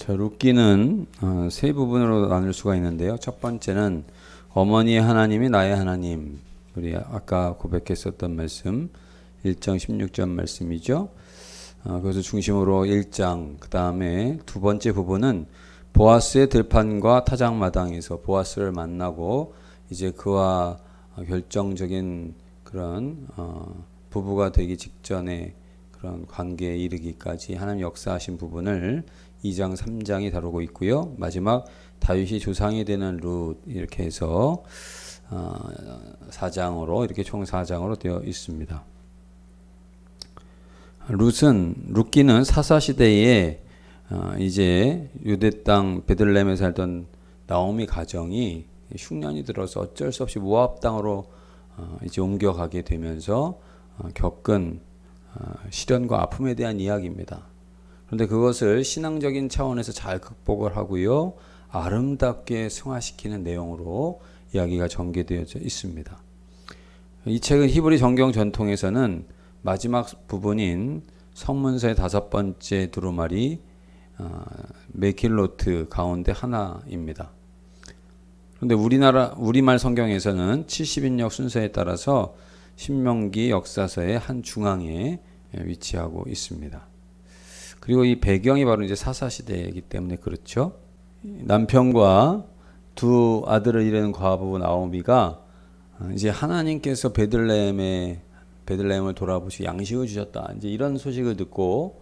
자, 룻기는 세 부분으로 나눌 수가 있는데요. 첫 번째는 어머니의 하나님이 나의 하나님. 우리 아까 고백했었던 말씀 1장 16절 말씀이죠. 그것을 중심으로 1장, 그 다음에 두 번째 부분은 보아스의 들판과 타작마당에서 보아스를 만나고 이제 그와 결정적인 그런 부부가 되기 직전에 그런 관계에 이르기까지 하나님 역사하신 부분을 2장 3장이 다루고 있고요. 마지막 다윗이 조상이 되는 룻 이렇게 해서 4장으로 이렇게 총 4장으로 되어 있습니다. 룻기는 사사 시대에 이제 유대 땅 베들레헴에 살던 나오미 가정이 흉년이 들어서 어쩔 수 없이 모압 땅으로 이제 옮겨가게 되면서 겪은 시련과 아픔에 대한 이야기입니다. 그런데 그것을 신앙적인 차원에서 잘 극복을 하고요, 아름답게 승화시키는 내용으로 이야기가 전개되어져 있습니다. 이 책은 히브리 정경 전통에서는 마지막 부분인 성문서의 5번째 두루마리 메킬로트 가운데 하나입니다. 그런데 우리말 성경에서는 70인역 순서에 따라서 신명기 역사서의 한 중앙에 위치하고 있습니다. 그리고 이 배경이 바로 이제 사사시대이기 때문에 그렇죠. 남편과 두 아들을 잃은 과부 나오미가 이제 하나님께서 베들레헴을 돌아보시고 양식을 주셨다, 이제 이런 소식을 듣고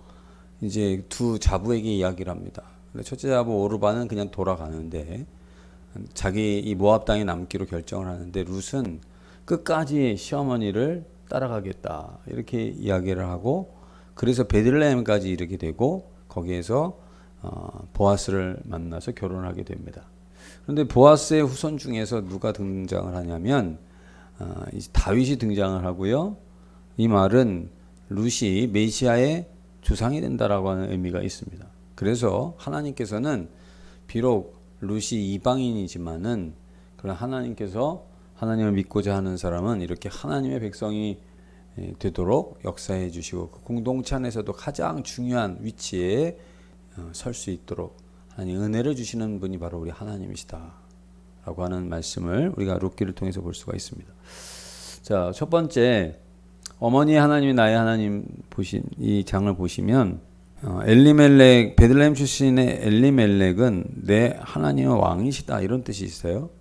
이제 두 자부에게 이야기를 합니다. 첫째 자부 오르바는 그냥 돌아가는데 자기 이 모압 땅에 남기로 결정을 하는데 룻은 끝까지 시어머니를 따라가겠다 이렇게 이야기를 하고, 그래서 베들레헴까지 이르게 되고 거기에서 보아스를 만나서 결혼하게 됩니다. 그런데 보아스의 후손 중에서 누가 등장을 하냐면 다윗이 등장을 하고요. 이 말은 룻이 메시아의 조상이 된다라고 하는 의미가 있습니다. 그래서 하나님께서는 비록 룻이 이방인이지만은 그러나 하나님께서 하나님을 믿고자 하는 사람은 이렇게 하나님의 백성이 되도록 역사해 주시고 그 공동체 안에서도 가장 중요한 위치에 설 수 있도록 하나님 은혜를 주시는 분이 바로 우리 하나님이시다 라고 하는 말씀을 우리가 룻기를 통해서 볼 수가 있습니다. 자, 첫 번째 어머니의 하나님이 나의 하나님 보신 이 장을 보시면 엘리멜렉, 베들레헴 출신의 엘리멜렉은 내 하나님의 왕이시다 이런 뜻이 있어요.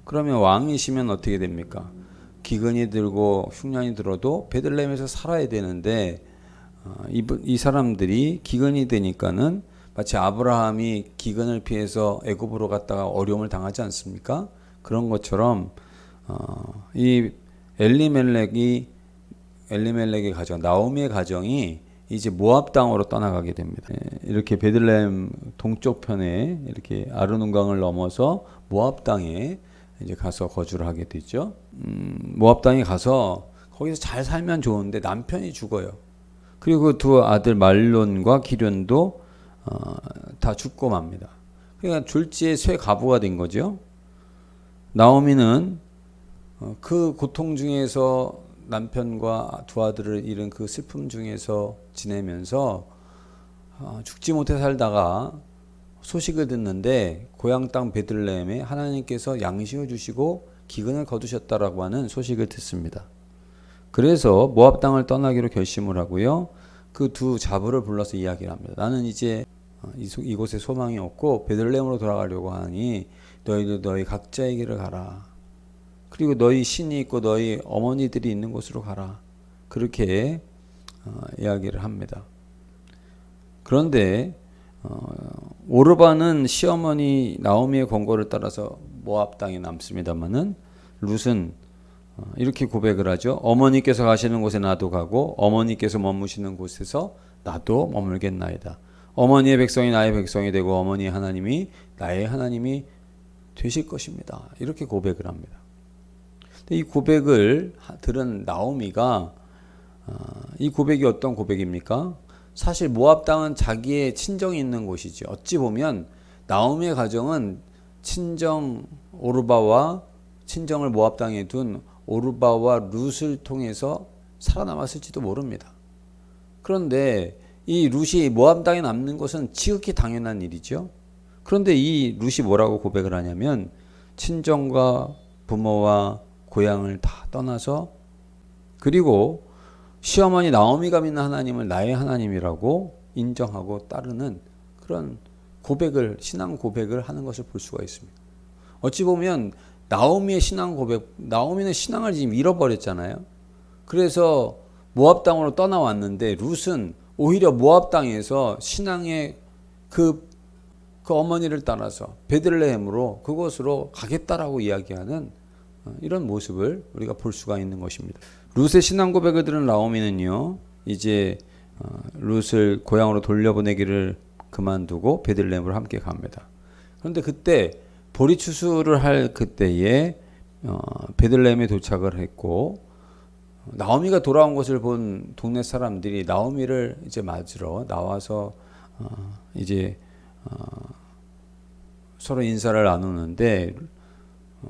그러면 왕이시면 어떻게 됩니까? 기근이 들고 흉년이 들어도 베들레헴에서 살아야 되는데 이 사람들이 기근이 되니까는 마치 아브라함이 기근을 피해서 애굽으로 갔다가 어려움을 당하지 않습니까? 그런 것처럼 이 엘리멜렉의 가정, 나오미의 가정이 이제 모압 땅으로 떠나가게 됩니다. 이렇게 베들레헴 동쪽 편에 이렇게 아르논강을 넘어서 모압 땅에 이제 가서 거주를 하게 되죠. 모압 땅에 가서 거기서 잘 살면 좋은데 남편이 죽어요. 그리고 두 아들 말론과 기련도 다 죽고 맙니다. 그러니까 졸지에 쇠 가부가 된 거죠. 나오미는 그 고통 중에서 남편과 두 아들을 잃은 그 슬픔 중에서 지내면서 죽지 못해 살다가 소식을 듣는데 고향 땅 베들레헴에 하나님께서 양식을 주시고 기근을 거두셨다라고 하는 소식을 듣습니다. 그래서 모압 땅을 떠나기로 결심을 하고요. 그 두 자부를 불러서 이야기를 합니다. 나는 이제 이곳에 소망이 없고 베들레헴으로 돌아가려고 하니 너희도 너희 각자의 길을 가라. 그리고 너희 신이 있고 너희 어머니들이 있는 곳으로 가라. 그렇게 이야기를 합니다. 그런데 오르바는 시어머니 나오미의 권고를 따라서 모압 땅에 남습니다만은 룻은 이렇게 고백을 하죠. 어머니께서 가시는 곳에 나도 가고 어머니께서 머무시는 곳에서 나도 머물겠나이다. 어머니의 백성이 나의 백성이 되고 어머니의 하나님이 나의 하나님이 되실 것입니다. 이렇게 고백을 합니다. 이 고백을 들은 나오미가 이 고백이 어떤 고백입니까? 사실 모압 땅은 자기의 친정이 있는 곳이죠. 어찌 보면 나오미의 가정은 친정 오르바와 친정을 모압 땅에 둔 오르바와 룻을 통해서 살아남았을지도 모릅니다. 그런데 이 룻이 모압 땅에 남는 것은 지극히 당연한 일이죠. 그런데 이 룻이 뭐라고 고백을 하냐면 친정과 부모와 고향을 다 떠나서 그리고 시어머니 나오미가 믿는 하나님을 나의 하나님이라고 인정하고 따르는 그런 고백을 신앙 고백을 하는 것을 볼 수가 있습니다. 어찌 보면 나오미의 신앙 고백, 나오미는 신앙을 지금 잃어버렸잖아요. 그래서 모압 땅으로 떠나왔는데 룻은 오히려 모압 땅에서 신앙의 그 어머니를 따라서 베들레헴으로 그곳으로 가겠다라고 이야기하는 이런 모습을 우리가 볼 수가 있는 것입니다. 룻의 신앙 고백을 들은 나오미는요, 이제 룻을 고향으로 돌려보내기를 그만두고 베들레헴으로 함께 갑니다. 그런데 그때 보리 추수를 할 그때에 베들레헴에 도착을 했고 나오미가 돌아온 것을 본 동네 사람들이 나오미를 이제 맞으러 나와서 이제 서로 인사를 나누는데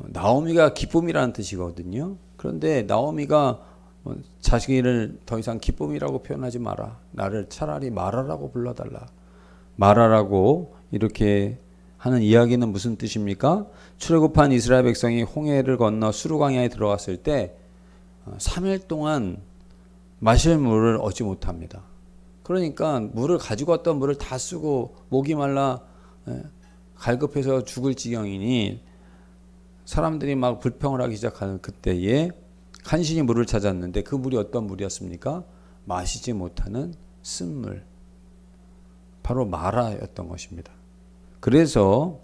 나오미가 기쁨이라는 뜻이거든요. 그런데 나오미가 자기를 더 이상 기쁨이라고 표현하지 마라. 나를 차라리 마라라고 불러달라. 마라라고 이렇게 하는 이야기는 무슨 뜻입니까? 출애굽한 이스라엘 백성이 홍해를 건너 수르광야에 들어갔을 때 3일 동안 마실 물을 얻지 못합니다. 그러니까 물을 가지고 왔던 물을 다 쓰고 목이 말라 갈급해서 죽을 지경이니 사람들이 막 불평을 하기 시작하는 그때에 간신히 물을 찾았는데 그 물이 어떤 물이었습니까? 마시지 못하는 쓴물, 바로 마라였던 것입니다. 그래서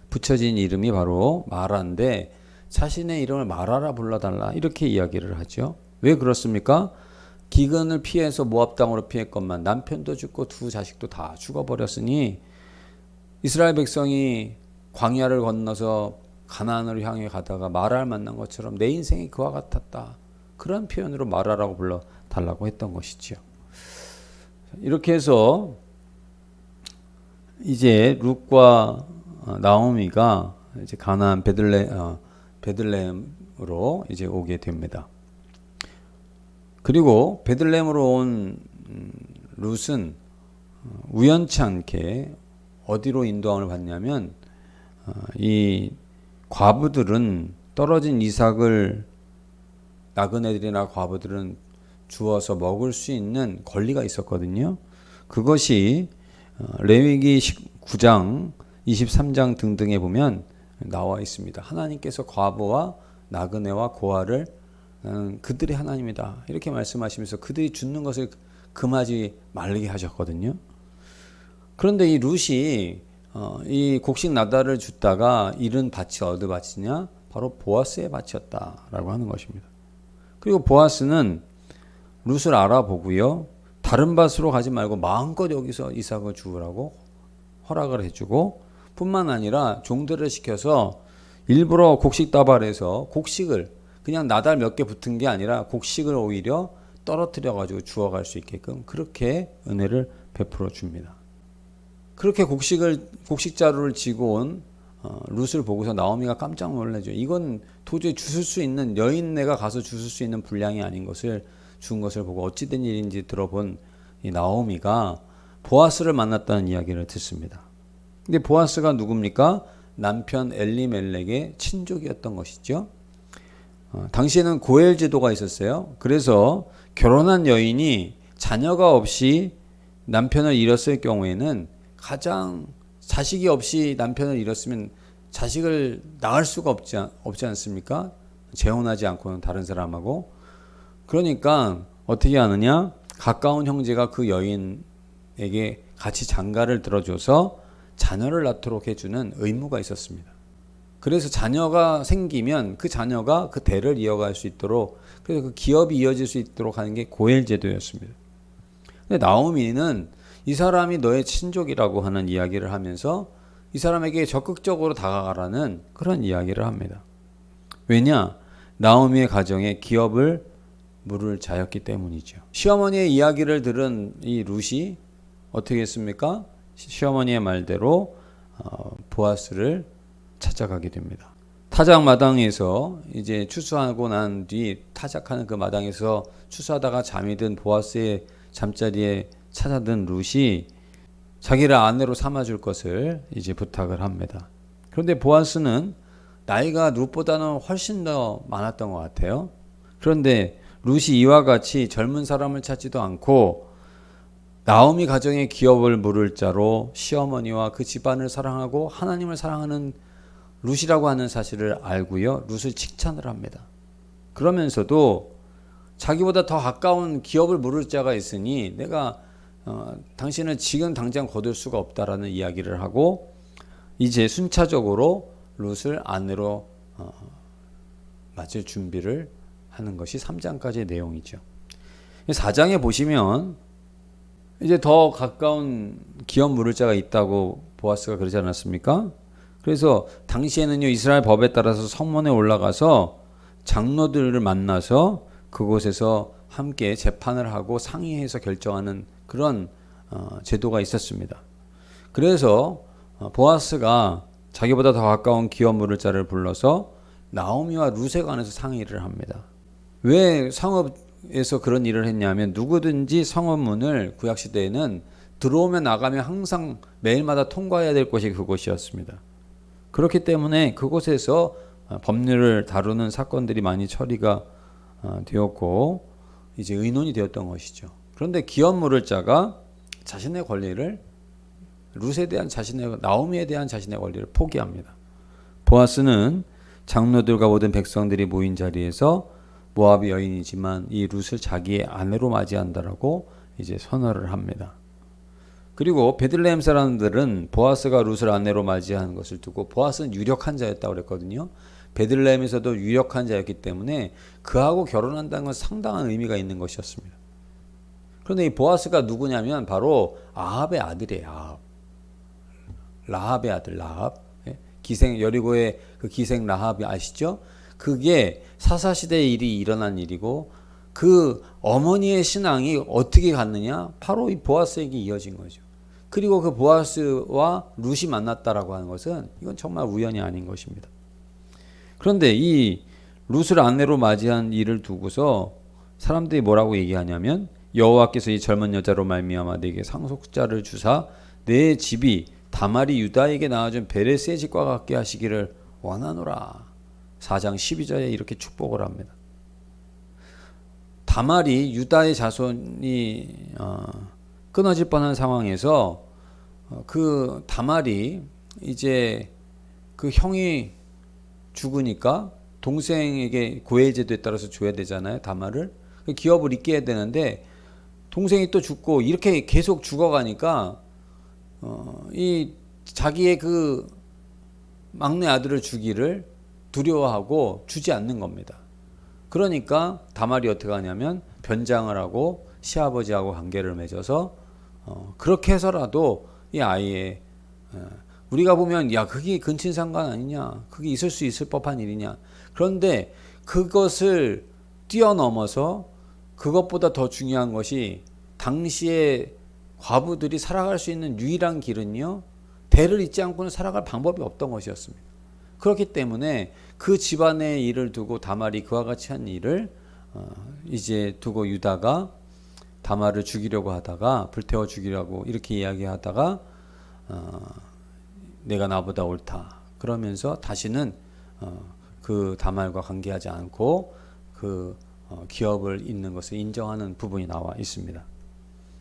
붙여진 이름이 바로 마라인데 자신의 이름을 마라라 불러달라 이렇게 이야기를 하죠. 왜 그렇습니까? 기근을 피해서 모압 땅으로 피했건만 남편도 죽고 두 자식도 다 죽어버렸으니 이스라엘 백성이 광야를 건너서 가나안으로 향해 가다가 마라를 만난 것처럼 내 인생이 그와 같았다. 그런 표현으로 마라라고 불러달라고 했던 것이죠. 이렇게 해서 이제 룻과 나오미가 이제 가나안 베들레헴으로 이제 오게 됩니다. 그리고 베들레헴으로 온 룻은 우연치 않게 어디로 인도함을 받냐면 이 과부들은 떨어진 이삭을 나그네들이나 과부들은 주워서 먹을 수 있는 권리가 있었거든요. 그것이 레위기 9장, 23장 등등에 보면 나와 있습니다. 하나님께서 과부와 나그네와 고아를 그들의 하나님이다 이렇게 말씀하시면서 그들이 죽는 것을 금하지 말게 하셨거든요. 그런데 이 룻이 이 곡식 나달을 줍다가 잃은 밭이 어느 밭이냐? 바로 보아스의 밭이었다라고 하는 것입니다. 그리고 보아스는 룻을 알아보고요. 다른 밭으로 가지 말고 마음껏 여기서 이삭을 주우라고 허락을 해주고 뿐만 아니라 종들을 시켜서 일부러 곡식 다발에서 곡식을 그냥 나달 몇 개 붙은 게 아니라 곡식을 오히려 떨어뜨려 가지고 주워갈 수 있게끔 그렇게 은혜를 베풀어 줍니다. 그렇게 곡식자루를 지고 온 룻을 보고서 나오미가 깜짝 놀라죠. 이건 도저히 주술 수 있는 여인네가 가서 주술 수 있는 분량이 아닌 것을 준 것을 보고 어찌된 일인지 들어본 이 나오미가 보아스를 만났다는 이야기를 듣습니다. 근데 보아스가 누굽니까? 남편 엘리멜렉의 친족이었던 것이죠. 당시에는 고엘 제도가 있었어요. 그래서 결혼한 여인이 자녀가 없이 남편을 잃었을 경우에는 가장 자식이 없이 남편을 잃었으면 자식을 낳을 수가 없지 않습니까? 재혼하지 않고는 다른 사람하고. 그러니까 어떻게 하느냐? 가까운 형제가 그 여인에게 같이 장가를 들어줘서 자녀를 낳도록 해주는 의무가 있었습니다. 그래서 자녀가 생기면 그 자녀가 그 대를 이어갈 수 있도록, 그래서 그 기업이 이어질 수 있도록 하는 게 고엘 제도였습니다. 근데 나오미는 이 사람이 너의 친족이라고 하는 이야기를 하면서 이 사람에게 적극적으로 다가가라는 그런 이야기를 합니다. 왜냐? 나오미의 가정에 기업을 물을 자였기 때문이죠. 시어머니의 이야기를 들은 이 룻이 어떻게 했습니까? 시어머니의 말대로 보아스를 찾아가게 됩니다. 타작 마당에서 이제 추수하고 난 뒤 타작하는 그 마당에서 추수하다가 잠이 든 보아스의 잠자리에 찾아든 룻이 자기를 아내로 삼아줄 것을 이제 부탁을 합니다. 그런데 보아스는 나이가 룻보다는 훨씬 더 많았던 것 같아요. 그런데 룻이 이와 같이 젊은 사람을 찾지도 않고 나오미 가정의 기업을 물을 자로 시어머니와 그 집안을 사랑하고 하나님을 사랑하는 룻이라고 하는 사실을 알고요. 룻을 칭찬을 합니다. 그러면서도 자기보다 더 가까운 기업을 물을 자가 있으니 내가 당신을 지금 당장 거둘 수가 없다라는 이야기를 하고 이제 순차적으로 룻을 아내로 맞을 준비를 하는 것이 3장까지의 내용이죠. 4장에 보시면 이제 더 가까운 기업 물을 자가 있다고 보아스가 그러지 않았습니까? 그래서 당시에는요, 이스라엘 법에 따라서 성문에 올라가서 장로들을 만나서 그곳에서 함께 재판을 하고 상의해서 결정하는 그런 제도가 있었습니다. 그래서 보아스가 자기보다 더 가까운 기업 물을 자를 불러서 나오미와 룻에 관해서 상의를 합니다. 왜 성읍에서 그런 일을 했냐면 누구든지 성읍문을 구약시대에는 들어오면 나가면 항상 매일마다 통과해야 될 곳이 그곳이었습니다. 그렇기 때문에 그곳에서 법률을 다루는 사건들이 많이 처리가 되었고 이제 의논이 되었던 것이죠. 그런데 기업 물을 자가 자신의 권리를 룻에 대한 나오미에 대한 자신의 권리를 포기합니다. 보아스는 장로들과 모든 백성들이 모인 자리에서 모압의 여인이지만 이 룻을 자기의 아내로 맞이한다라고 이제 선언을 합니다. 그리고 베들레헴 사람들은 보아스가 룻을 아내로 맞이한 것을 두고 보아스는 유력한 자였다고 그랬거든요. 베들레헴에서도 유력한 자였기 때문에 그하고 결혼한다는 건 상당한 의미가 있는 것이었습니다. 그런데 이 보아스가 누구냐면 바로 아합의 아들이에요. 아합. 라합의 아들 라합. 기생 여리고의 그 기생 라합이 아시죠? 그게 사사시대의 일이 일어난 일이고 그 어머니의 신앙이 어떻게 갔느냐? 바로 이 보아스에게 이어진 거죠. 그리고 그 보아스와 룻이 만났다라고 하는 것은 이건 정말 우연이 아닌 것입니다. 그런데 이 룻을 아내로 맞이한 일을 두고서 사람들이 뭐라고 얘기하냐면 여호와께서 이 젊은 여자로 말미암아 내게 상속자를 주사 내 집이 다말이 유다에게 낳아준 베레스의 집과 같게 하시기를 원하노라. 4장 12절에 이렇게 축복을 합니다. 다말이 유다의 자손이 끊어질 뻔한 상황에서 그 다말이 이제 그 형이 죽으니까 동생에게 고해제도에 따라서 줘야 되잖아요. 다말을 기업을 잇게 해야 되는데 동생이 또 죽고 이렇게 계속 죽어가니까 이 자기의 그 막내 아들을 주기를 두려워하고 주지 않는 겁니다. 그러니까 다말이 어떻게 하냐면 변장을 하고 시아버지하고 관계를 맺어서 그렇게 해서라도 이 아이의 우리가 보면 야 그게 근친상간 아니냐, 그게 있을 수 있을 법한 일이냐. 그런데 그것을 뛰어넘어서 그것보다 더 중요한 것이 당시에 과부들이 살아갈 수 있는 유일한 길은요, 대를 잇지 않고는 살아갈 방법이 없던 것이었습니다. 그렇기 때문에 그 집안의 일을 두고 다말이 그와 같이 한 일을 이제 두고 유다가 다말을 죽이려고 하다가 불태워 죽이려고 이렇게 이야기하다가 내가 나보다 옳다 그러면서 다시는 그 다말과 관계하지 않고 그 기업을 잇는 것을 인정하는 부분이 나와 있습니다.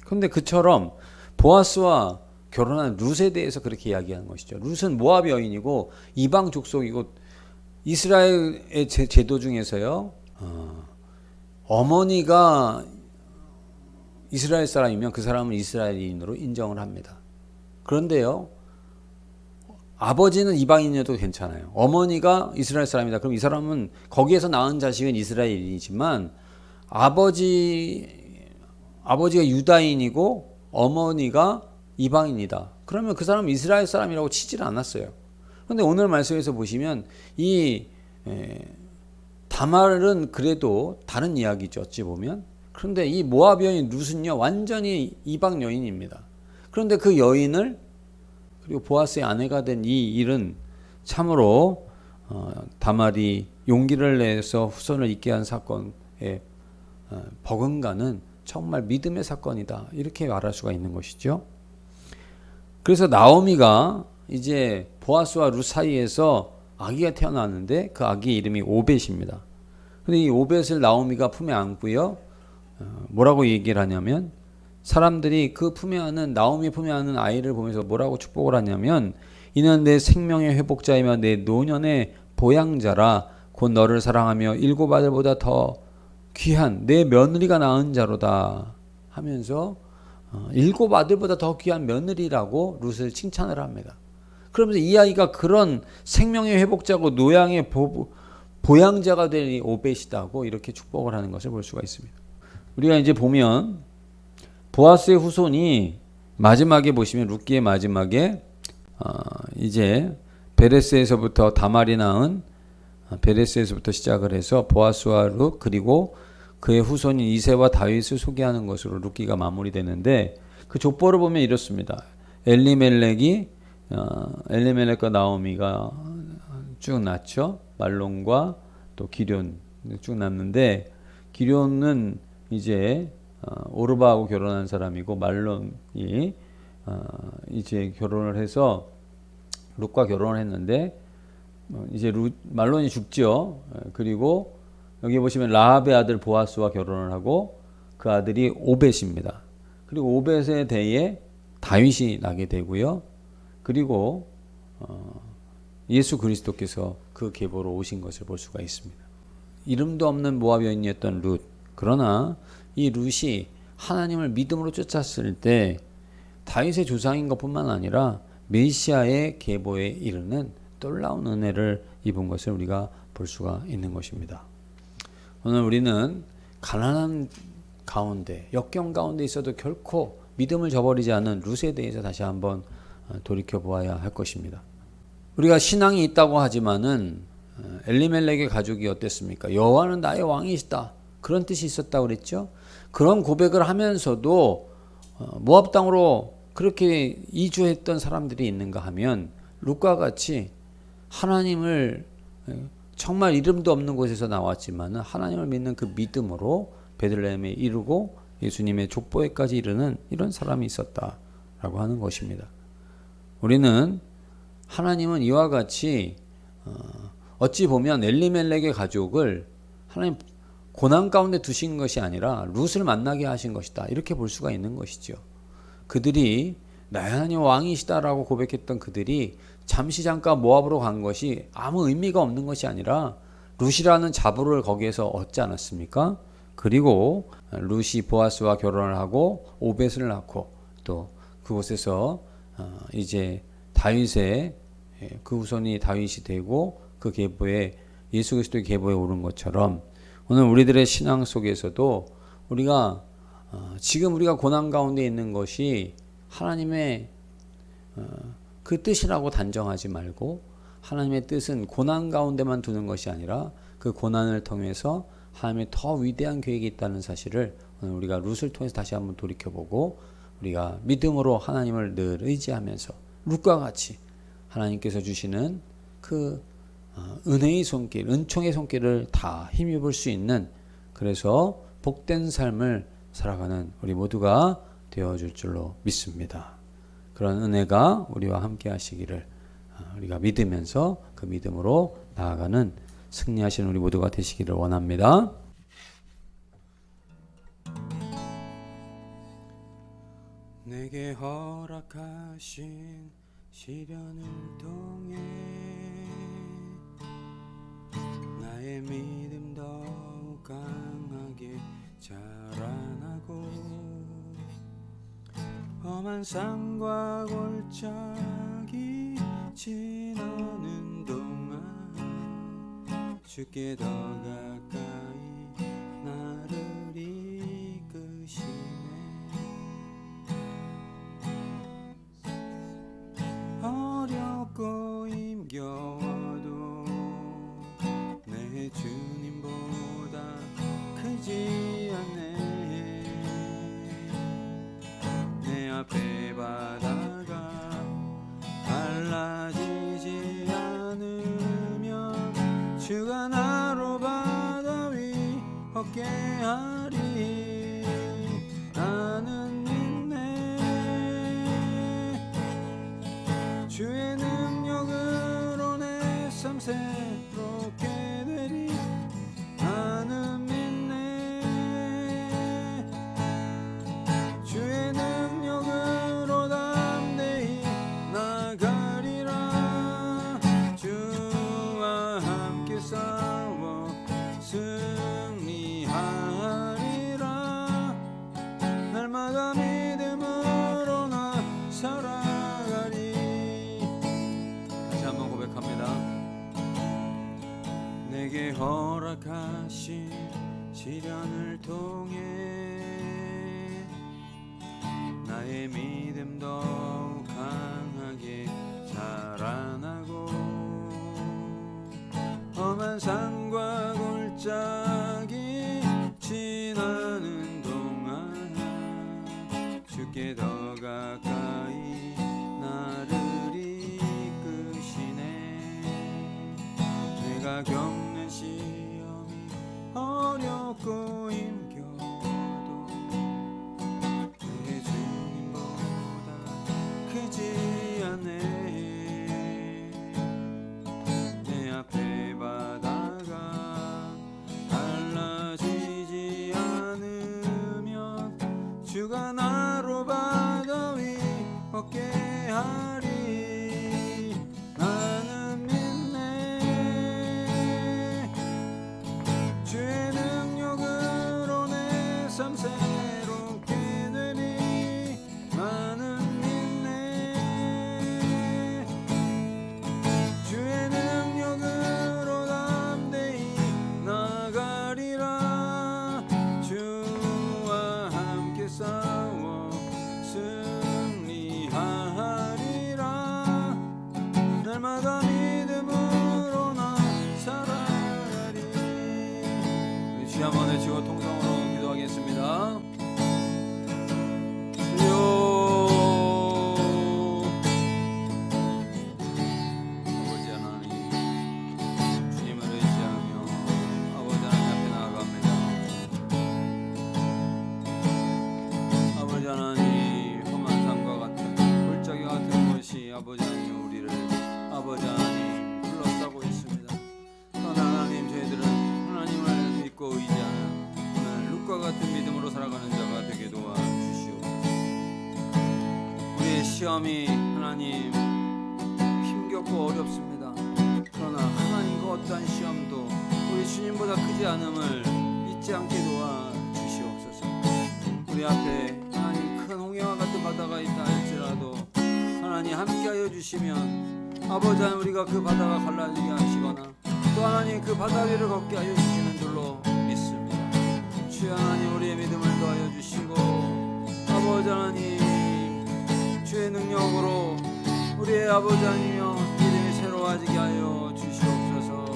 그런데 그처럼 보아스와 결혼한 룻에 대해서 그렇게 이야기하는 것이죠. 룻은 모압 여인이고 이방 족속이고 이스라엘의 제도 중에서요, 어머니가 이스라엘 사람이면 그 사람은 이스라엘인으로 인정을 합니다. 그런데요, 아버지는 이방인이어도 괜찮아요. 어머니가 이스라엘 사람이다. 그럼 이 사람은 거기에서 낳은 자식은 이스라엘인이지만 아버지가 유다인이고 어머니가 이방인이다. 그러면 그 사람은 이스라엘 사람이라고 치질 않았어요. 그런데 오늘 말씀에서 보시면 이 다말은 그래도 다른 이야기죠. 어찌 보면. 그런데 이 모압 여인 룻은요 완전히 이방 여인입니다. 그런데 그 여인을 그리고 보아스의 아내가 된 이 일은 참으로 다말이 용기를 내서 후손을 잇게 한 사건의 버금가는 정말 믿음의 사건이다. 이렇게 말할 수가 있는 것이죠. 그래서 나오미가 이제 보아스와 룻 사이에서 아기가 태어났는데 그 아기 이름이 오벳입니다. 근데 이 오벳을 나오미가 품에 안고요. 뭐라고 얘기를 하냐면 사람들이 그 품에 안은 나오미 품에 안은 아이를 보면서 뭐라고 축복을 하냐면 이는 내 생명의 회복자이며 내 노년의 보양자라 곧 너를 사랑하며 일곱 아들보다 더 귀한 내 며느리가 낳은 자로다 하면서 일곱 아들보다 더 귀한 며느리라고 룻을 칭찬을 합니다. 그러면서 이 아이가 그런 생명의 회복자고 노양의 보양자가 될 이 오벳이다고 이렇게 축복을 하는 것을 볼 수가 있습니다. 우리가 이제 보면 보아스의 후손이 마지막에 보시면 룻기의 마지막에 이제 베레스에서부터 다말이 낳은 베레스에서부터 시작을 해서 보아스와 룻 그리고 그의 후손인 이새와 다윗을 소개하는 것으로 룻기가 마무리되는데 그 족보를 보면 이렇습니다. 엘리멜렉과 나오미가 쭉 낳죠. 말론과 또 기럨 쭉 낳는데 기럨은 이제 오르바하고 결혼한 사람이고 말론이 이제 결혼을 해서 룻과 결혼을 했는데 이제 말론이 죽죠. 그리고 여기 보시면 라합의 아들 보아스와 결혼을 하고 그 아들이 오벳입니다. 그리고 오벳의 대에 다윗이 나게 되고요. 그리고 예수 그리스도께서 그 계보로 오신 것을 볼 수가 있습니다. 이름도 없는 모압 여인이었던 룻. 그러나 이 룻이 하나님을 믿음으로 쫓았을 때 다윗의 조상인 것뿐만 아니라 메시아의 계보에 이르는 놀라운 은혜를 입은 것을 우리가 볼 수가 있는 것입니다. 오늘 우리는 가난한 가운데 역경 가운데 있어도 결코 믿음을 저버리지 않은 룻에 대해서 다시 한번 돌이켜 보아야 할 것입니다. 우리가 신앙이 있다고 하지만은 엘리멜렉의 가족이 어땠습니까? 여호와는 나의 왕이시다. 그런 뜻이 있었다고 그랬죠. 그런 고백을 하면서도 모압 땅으로 그렇게 이주했던 사람들이 있는가 하면 룻과 같이 하나님을 정말 이름도 없는 곳에서 나왔지만 하나님을 믿는 그 믿음으로 베들레헴에 이르고 예수님의 족보에까지 이르는 이런 사람이 있었다라고 하는 것입니다. 우리는 하나님은 이와 같이 어찌 보면 엘리멜렉의 가족을 하나님 고난 가운데 두신 것이 아니라 룻을 만나게 하신 것이다. 이렇게 볼 수가 있는 것이죠. 그들이 나의 하나님 왕이시다라고 고백했던 그들이 잠시 잠깐 모압으로 간 것이 아무 의미가 없는 것이 아니라 룻이라는 자부를 거기에서 얻지 않았습니까? 그리고 룻이 보아스와 결혼을 하고 오벳을 낳고 또 그곳에서 이제 다윗의 그 후손이 다윗이 되고 그 계보에 예수 그리스도의 계보에 오른 것처럼 오늘 우리들의 신앙 속에서도 우리가 지금 우리가 고난 가운데 있는 것이 하나님의 그 뜻이라고 단정하지 말고 하나님의 뜻은 고난 가운데만 두는 것이 아니라 그 고난을 통해서 하나님의 더 위대한 계획이 있다는 사실을 오늘 우리가 룻을 통해서 다시 한번 돌이켜보고 우리가 믿음으로 하나님을 늘 의지하면서 룻과 같이 하나님께서 주시는 그 은혜의 손길, 은총의 손길을 다 힘입을 수 있는 그래서 복된 삶을 살아가는 우리 모두가 되어줄 줄로 믿습니다. 그런 은혜가 우리와 함께 하시기를 우리가 믿으면서 그 믿음으로 나아가는 승리하시는 우리 모두가 되시기를 원합니다. 내게 허락하신 시련을 통해 나의 믿음 더욱 강하게 자라나고 험한 산과 골짜기 지나는 동안 주께 더 가까이 나를 이끄시네. 어렵고 힘겨워도 내 주님보다 크지 않네. 내 앞에 바다가 갈라지지 않으면 주가 나로 바다 위 걷게 하리. 주의 능력으로 내 삶 새롭게 되리 나는 믿네 주의 능력으로 담대히 나가리라 주와 함께 싸워 승리하리라 날마다 믿음으로 나 살아가리 다시 한번 고백합니다 내게 허락하신 시련을 통해 나의 믿음 더욱 강하게 자라나고 험한 산과 골짜기 지나는 동안 주께 더 가까이 나를 이끄시네 내가 겪는 시험이 어렵고 힘겨워도 내 주님보다 크지 않네 내 앞에 바다가 갈라지지 않으면 주가 나로 바다 위 걷게 하리 나는 믿네 주의 능력으로 내 삶 새롭게 되리 나는 믿네 주의 능력으로 담대히 나가리라 주와 함께 싸워 승리하리라 날마다 믿음으로 나 살아가리 우리 주여 한번 외치고 통성으로 기도하겠습니다 주여 아버지 하나님 주님을 의지하며 아버지 하나님 앞에 나아갑니다 아버지 하나님 험한 산과 같은 골짜기 같은 것이 아버지 하나님 우리를 아버지 하나님 둘러싸고 있습니다 그러나 하나님 저희들은 하나님을 믿고 의지하는 오늘 룻과 같은 믿음으로 살아가는 자가 되게 도와주시옵소서 우리의 시험이 하나님 힘겹고 어렵습니다 그러나 하나님 그 어떠한 시험도 우리 주님보다 크지 않음을 잊지 않게 도와주시옵소서 우리 앞에 하나님 큰 홍해와 같은 바다가 있다 할지라도 하나님 함께하여 주시면 아버지 하나님 우리가 그 바다가 갈라지게 하시거나 또 하나님 그 바다 위를 걷게 하여 주시는 줄로 믿습니다 주여 하나님 우리의 믿음을 더하여 주시고 아버지 하나님 주의 능력으로 우리의 아버지 하나님여 믿음이 새로워지게 하여 주시옵소서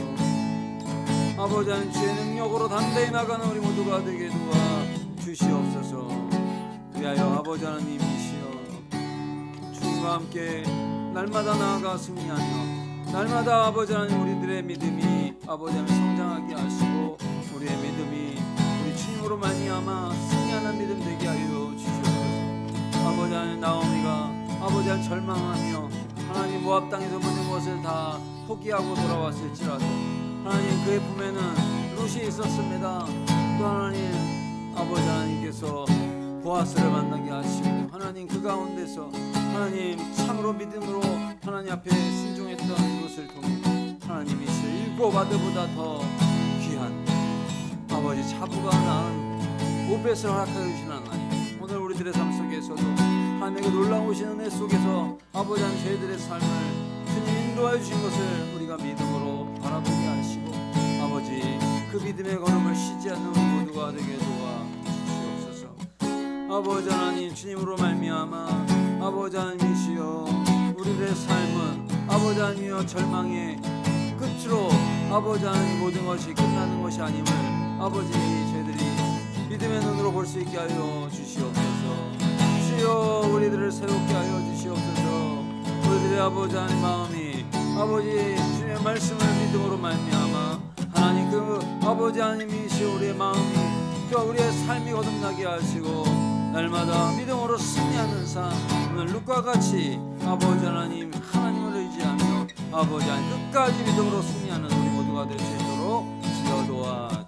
아버지 하나님 주의 능력으로 담대히 나가는 우리 모두가 되게 도와 주시옵소서 위하여 아버지 하나님이시여 주님과 함께 날마다 나아가 승리하며 날마다 아버지 하나님 우리들의 믿음이 아버지 하나님 성장하게 하시고 우리의 믿음이 우리 주님으로 말미암아 승리하는 믿음 되게 하여 주시옵소서 아버지 하나님 나오미가 아버지 하나님 절망하며 하나님 모압 땅에서 모든 것을 다 포기하고 돌아왔을지라도 하나님 그의 품에는 룻이 있었습니다 또 하나님 아버지 하나님께서 보아스를 만나게 하시고 하나님 그 가운데서 하나님 참으로 믿음으로 하나님 앞에 순종했던 룻을 통해 하나님이 일곱 아들보다 더 귀한 아버지 자부가 낳은 오벳을 허락하여 주신 하나님 오늘 우리들의 삶 속에서도 하나님의 놀라우신 은혜 속에서 아버지 하나님 저희들의 삶을 주님 인도하여 주신 것을 우리가 믿음으로 바라보게 하시고 아버지 그 믿음의 걸음을 쉬지 않는 우리 모두가 되게 도와주시옵소서 아버지 하나님 주님으로 말미암아 아버지 하나님이시여 우리들의 삶은 아버지 하나님이여 절망의 끝으로 아버지 하나님 모든 것이 끝나는 것이 아님을 아버지 저희들이 믿음의 눈으로 볼 수 있게 하여 주시옵소서 주여 우리들을 새롭게 하여 주시옵소서 우리들의 아버지 하나님 마음이 아버지 주님의 말씀을 믿음으로 말미암아 하나님 그 아버지 하나님이시여 우리의 마음이 또 우리의 삶이 거듭나게 하시고 날마다 믿음으로 승리하는 삶 오늘 룻과 같이 아버지 하나님 아버지 하나님 끝까지 믿음으로 승리하는 우리 모두가 될 수 있도록 지어 도와